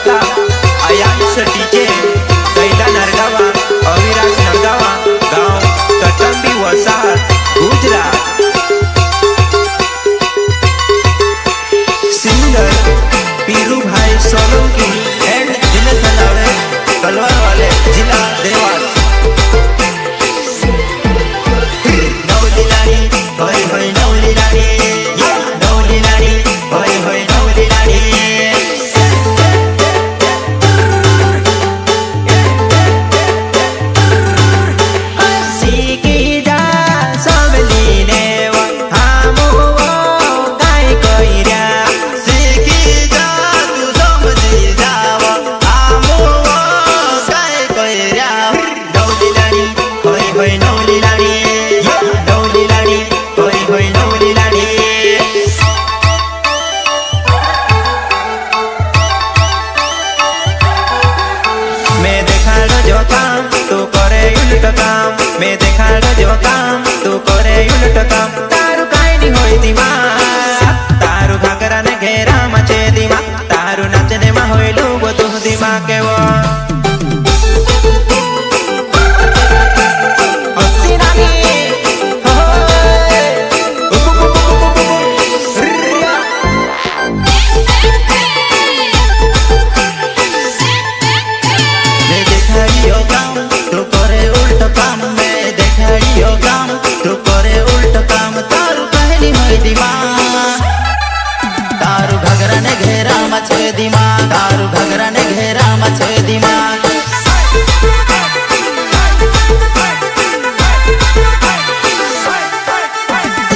श्रोता आयांश डीजे कैला नरगावा अविराज नरगावा गांव कटंबी वसाहत गुजरात। सिंगर पीरू भाई सोलंकी एंड दिनेश हलावे कलवार वाले जिला देवास। नवली लाड़ी होय होय नवली लाड़ी नवली लाड़ी होय होय नवली लाड़ी। मैं देखाड़ जो काम तू करे उलट काम तारू काई नी होई दिमाग तारू घाघरा ने घेरा मचे दिमाग तारू नाचने में होई लूबो तू दिमाग के वो तारू घगरा ने घेरा मचे दिमाग।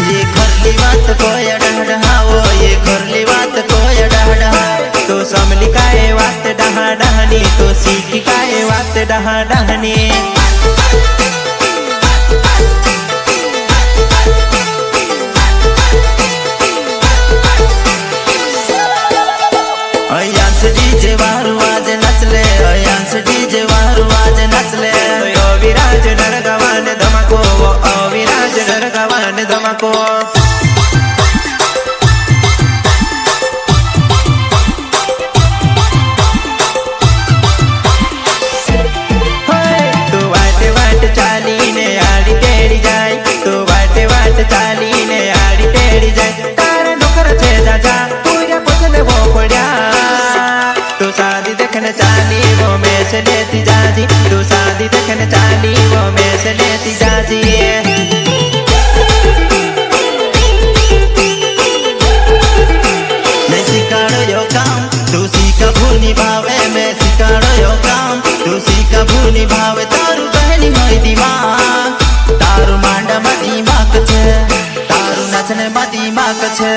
ये घरली बात कोई डहडहाओ ये घरली बात कोई डहडहाओ तो समली काए बात डहा डहनी तो सीखी काए बात डहा डहनी। अयांश डीजे वारू आज नचले अयांश डीजे वारू आज नचले अविराज नरगावाने धमाको अविराज नरगावाने धमाको। तू वाटे वाट चाली ने आड़ी टेड़ी जाए तू वाटे वाट चाली ने आड़ी टेड़ी जाए तारे नौकर छे जा पूरे पचने वो पड़ा तू शादी देखने चाली वो में से लेती जाती तू शादी देखने चाली वो में से लेती जाती। मैं सिखाड़ो यो काम तू सीखा भूनी भावे मैं सिखाड़ो यो काम तू सीखा भूनी भावे तारू बहनी होई दिमाग तारू मांडा में दिमाग छे तारू नाचने में दिमाग छे।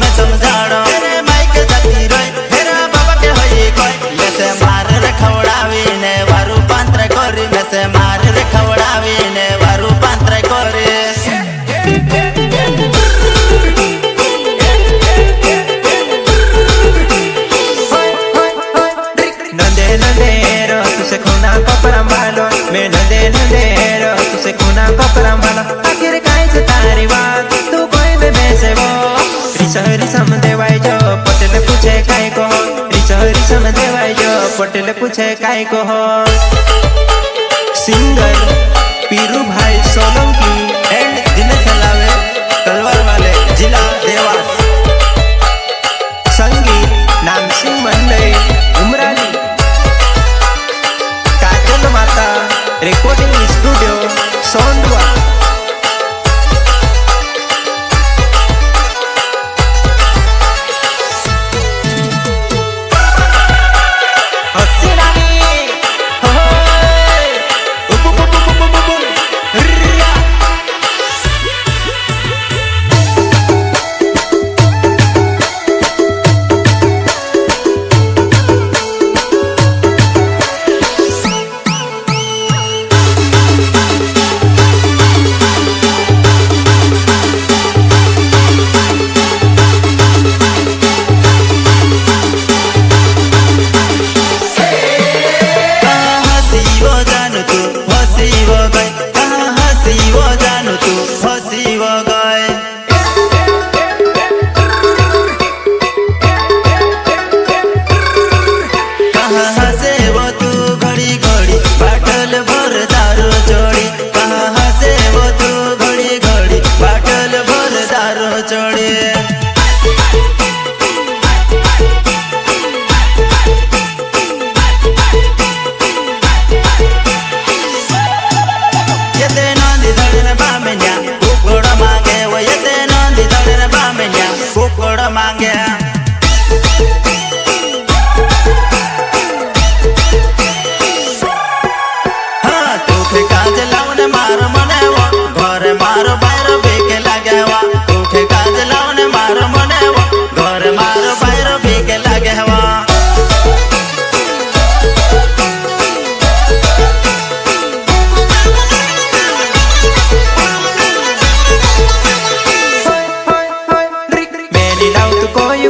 में समझाड़ो तेरे माइक जाती रोई तेरा बाबा के होई कोई वैसे मार रे खवड़ावी ने वारू पांत्र कोरी वैसे मार रे खवड़ावी ने वारू पांत्र कोरी नंदे नंदेरो तुझे खूना कपड़ा मालो मैं नंदे नंदेरो तुझे खूना कपड़ा मालो आखिर काय से तारी बात तू कोई में बेसे वो रिसम देवाई जो पटेल पूछे काय को रिसम देवाई जो पटेल पूछे काय को सिंगर पीरू भाई सोलंकी एंड दिनेश लावे तलवार वाले जिला देवास संगीत नाम सिंह मंडई उमराली काजल माता रिकॉर्डिंग स्टूडियो सोंडवा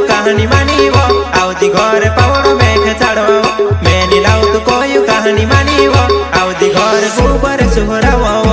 कहानी मानी वो आवती घर पावड़ो में खेचाड़ो मैंने लाऊ तो कोई कहानी मानी वो आवती घर ऊपर सुहरा वो